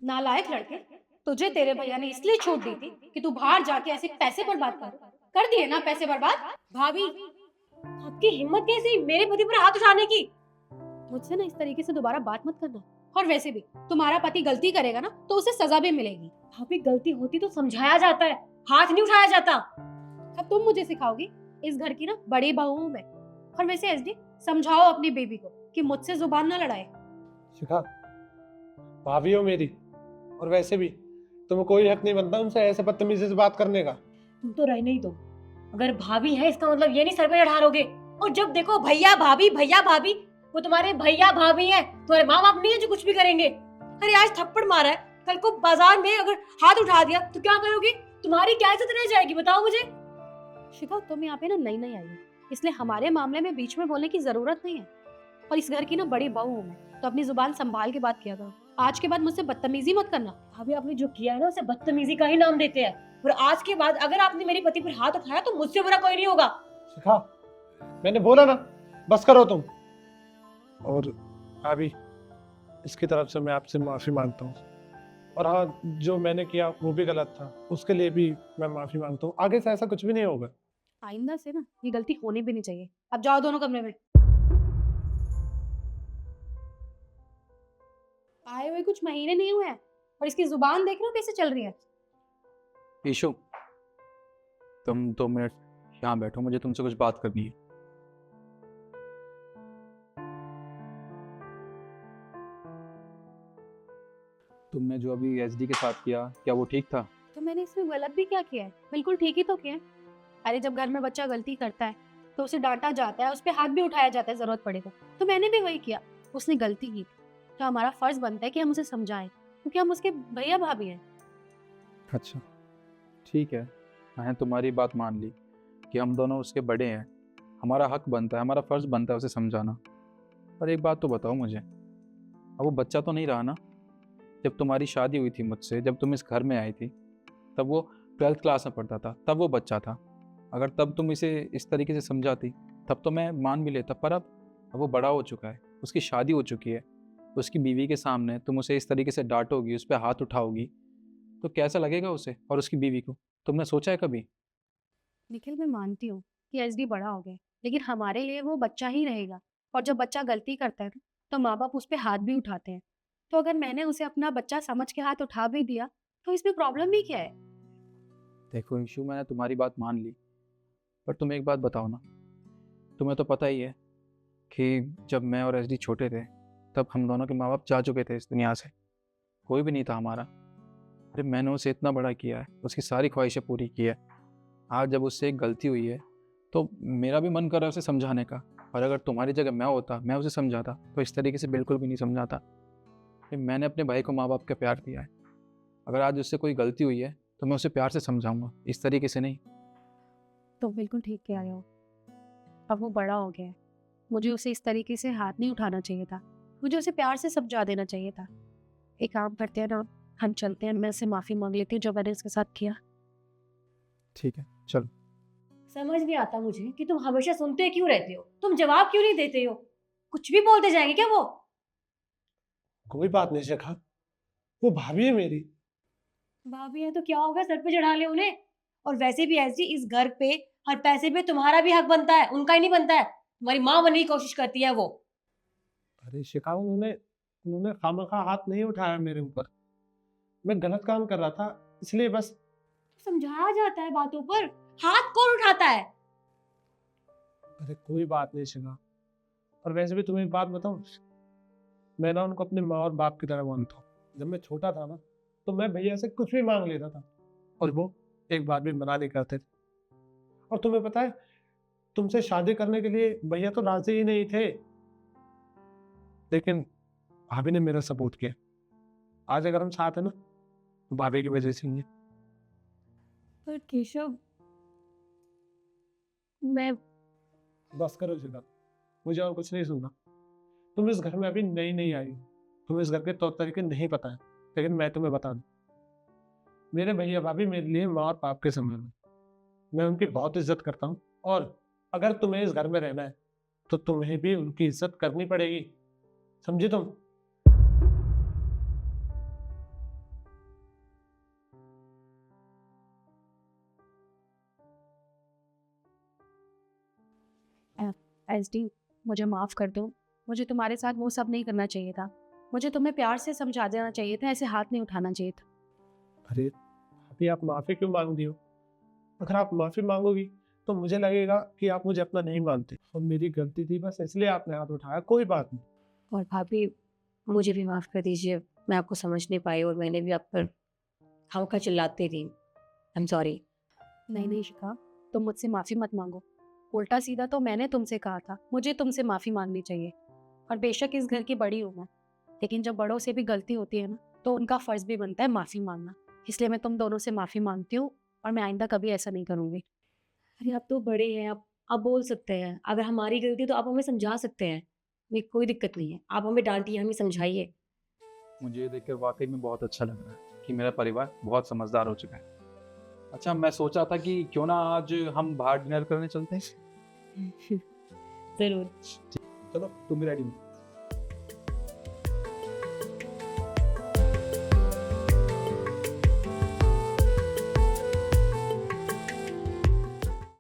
नालायक लड़के, तुझे तेरे भैया ने इसलिए छूट दी थी कि तू बाहर जाके ऐसे पैसे बर्बाद कर दिए ना पैसे बर्बाद। भाभी, आपकी हिम्मत कैसी मेरे पति पर हाथ उठाने की? मुझसे ना इस तरीके से दोबारा बात मत करना। और वैसे भी तुम्हारा पति गलती करेगा ना तो उसे सजा भी मिलेगी। भाभी, गलती होती तो समझाया जाता है, हाथ नहीं उठाया जाता। अब तुम मुझे सिखाओगी? इस घर की ना बड़ी बहू हूं मैं। और वैसे एसडी, समझाओ अपनी बेबी को कि मुझसे जुबान ना लड़ाए। शिखा, भाभी हो मेरी, और वैसे भी तुम्हें कोई हक नहीं बनता उनसे ऐसे बदतमीजी से बात करने का। तुम तो रहने ही दो। अगर भाभी है इसका मतलब ये नहीं सर पे चढ़ाओगे। और जब देखो भैया भाभी, वो तुम्हारे भैया भाभी हैं, तुम्हारे माँ बाप नहीं है जो कुछ भी करेंगे। अरे आज थप्पड़ मारा है, कल को बाजार में अगर हाथ उठा दिया तो क्या करोगी? तुम्हारी क्या इज्जत रह जाएगी बताओ मुझे। शिखा, तुम यहाँ पे ना नई नई आई हो, इसलिए हमारे मामले में बीच में बोलने की जरूरत नहीं है। और इस घर की ना बड़ी बहू हूँ मैं, तो अपनी जुबान संभाल के बात किया करो। आज के बाद मुझसे बदतमीजी मत करना। भाभी, आपने जो किया है ना उसे बदतमीजी का ही नाम देते हैं। और आज के बाद अगर आपने मेरे पति पर हाथ उठाया तो मुझसे बुरा कोई नहीं होगा। शिखा, मैंने बोला ना, बस करो तुम। और भाभी, इसकी तरफ से मैं आपसे माफी मांगता हूँ। और हाँ, जो मैंने किया वो भी गलत था, उसके लिए भी मैं माफी मांगता हूँ। आगे से ऐसा कुछ भी नहीं होगा। आइंदा से ना ये गलती होनी भी नहीं चाहिए। अब जाओ दोनों कमरे में। आए हुए कुछ महीने नहीं हुए हैं और इसकी जुबान देख रहे हो कैसे चल रही है। ईशु, तुम 2 मिनट यहाँ बैठो, मुझे तुमसे कुछ बात करनी है। तुमने जो अभी एसडी के साथ किया, क्या वो ठीक था? तो मैंने इसमें गलत भी क्या किया है? बिल्कुल ठीक ही तो किया है। अरे जब घर में बच्चा गलती करता है तो उसे डांटा जाता है, उस पर हाथ भी उठाया जाता है जरूरत पड़े तो मैंने भी वही किया। उसने गलती की थी तो हमारा फर्ज बनता है कि हम उसे समझाएं, क्योंकि हम उसके भैया भाभी हैं। अच्छा, ठीक है, मैंने तुम्हारी बात मान ली कि हम दोनों उसके बड़े हैं, हमारा हक बनता है, हमारा फ़र्ज बनता है उसे समझाना। पर एक बात तो बताओ मुझे, अब वो बच्चा तो नहीं रहा ना? जब तुम्हारी शादी हुई थी मुझसे, जब तुम इस घर में आई थी, तब वो 12th क्लास में पढ़ता था, तब वो बच्चा था। अगर तब तुम इसे इस तरीके से समझाती तब तो मैं मान भी लेता, पर अब वो बड़ा हो चुका है, उसकी शादी हो चुकी है, उसकी बीवी के सामने तुम उसे इस तरीके से डांटोगी, उस पर हाथ उठाओगी, तो कैसा लगेगा उसे और उसकी बीवी को? तुमने सोचा है कभी? निखिल, मैं मानती हूँ कि एसडी बड़ा हो गया, लेकिन हमारे लिए वो बच्चा ही रहेगा। और जब बच्चा गलती करता है ना, तो माँ बाप उस पर हाथ भी उठाते हैं। तो अगर मैंने उसे अपना बच्चा समझ के हाथ उठा भी दिया तो इसमें प्रॉब्लम भी क्या है? देखो इशू, मैंने तुम्हारी बात मान ली, पर तुम एक बात बताओ ना, तुम्हें तो पता ही है कि जब मैं और एसडी छोटे थे तब हम दोनों के माँ बाप जा चुके थे इस दुनिया से, कोई भी नहीं था हमारा। अरे मैंने उसे इतना बड़ा किया है, उसकी सारी ख्वाहिशें पूरी की है। आज जब उससे एक गलती हुई है तो मेरा भी मन कर रहा है उसे समझाने का, और अगर तुम्हारी जगह मैं होता, मैं उसे समझाता, तो इस तरीके से बिल्कुल भी नहीं समझाता। कि मैंने अपने भाई को माँ बाप का प्यार दिया है, अगर आज उससे कोई गलती हुई है तो मैं उसे प्यार से समझाऊंगा, इस तरीके से नहीं। तो बिल्कुल ठीक कह रहे हो। अब वो बड़ा हो गया है, मुझे उसे इस तरीके से हाथ नहीं उठाना चाहिए था। मुझे उसे प्यार से समझा देना चाहिए था। एक काम करते हैं ना, हम चलते हैं, मैं उससे माफ़ी मांग लेती हूँ जो मैंने उसके साथ किया। ठीक है, चलो। समझ नहीं आता मुझे कि तुम हमेशा सुनते क्यों रहते हो, तुम जवाब क्यों नहीं देते हो? कुछ भी बोलते जाएंगे क्या वो? कोई बात नहीं शिखा, वो भाभी है मेरी। भाभी है तो क्या होगा, सर पे चढ़ा ले उन्हें। और वैसे भी ऐसी इस घर पे हर पैसे पे तुम्हारा भी हक बनता है, उनका ही नहीं बनता है। तुम्हारी माँ बनने की कोशिश करती है वो। अरे शिखा, उन्होंने उन्होंने खामखा हाथ नहीं उठाया मेरे ऊपर। मैं गलत काम कर रहा था, इसलिए बस। समझाया जाता है बातों पर, हाथ कौन उठाता है? अरे कोई बात नहीं शिखा। और वैसे भी तुम्हें एक बात बताऊं, मैं ना उनको अपने माँ और बाप की तरह मानता हूँ। जब मैं छोटा था ना, तो मैं भैया से कुछ भी मांग लेता था और वो एक बार भी मना नहीं करते थे। और तुम्हें पता है, तुमसे शादी करने के लिए भैया तो राजी ही नहीं थे, लेकिन भाभी ने मेरा सपोर्ट किया। आज अगर हम साथ हैं ना, तो भाभी की वजह से ही है। पर केशव, मैं बस करो शिखा, मुझे और कुछ नहीं सुनना। तुम इस घर में अभी नई नहीं आई हो, तुम्हें इस घर के तौर तरीके नहीं पता है, लेकिन मैं तुम्हें बता दूं, मेरे भैया भाभी मेरे लिए माँ और बाप के समान है। मैं उनकी बहुत इज्जत करता हूँ, और अगर तुम्हें इस घर में रहना है तो तुम्हें भी उनकी इज्जत करनी पड़ेगी, समझी तुम? एसडी, मुझे माफ़ कर दो। मुझे तुम्हारे साथ वो सब नहीं करना चाहिए था। मुझे तुम्हें प्यार से समझा देना चाहिए था, ऐसे हाथ नहीं उठाना चाहिए था। अरे अभी आप माफ़ी क्यों मांग रही हो? अगर आप माफ़ी मांगोगी तो मुझे लगेगा कि आप मुझे अपना नहीं मानते, और मेरी गलती थी बस इसलिए आपने हाथ उठाया, कोई बात नहीं। और भाभी मुझे भी माफ़ कर दीजिए, मैं आपको समझ नहीं पाई और मैंने भी आप पर खामखा चिल्लाती रही। I am sorry. नहीं नहीं शिखा, तुम मुझसे माफ़ी मत मांगो। उल्टा सीधा तो मैंने तुमसे कहा था, मुझे तुमसे माफ़ी मांगनी चाहिए। और बेशक इस घर की बड़ी हूँ मैं, लेकिन जब बड़ों से भी गलती होती है ना, तो उनका फ़र्ज़ भी बनता है माफ़ी मांगना। इसलिए मैं तुम दोनों से माफ़ी मांगती हूँ, और मैं आइंदा कभी ऐसा नहीं करूँगी। अरे आप तो बड़े हैं, आप बोल सकते हैं। अगर हमारी गलती है तो आप हमें समझा सकते हैं। ये कोई दिक्कत नहीं है। आप हमें डाँटिए, हमें समझाइए। मुझे ये देखकर वाकई में बहुत अच्छा लग रहा है कि मेरा परिवार बहुत समझदार हो चुका है। अच्छा, मैं सोचा था कि क्यों ना आज हम बाहर डिनर करने चलते हैं। ज़रूर। चलो तुम भी रेडी हो।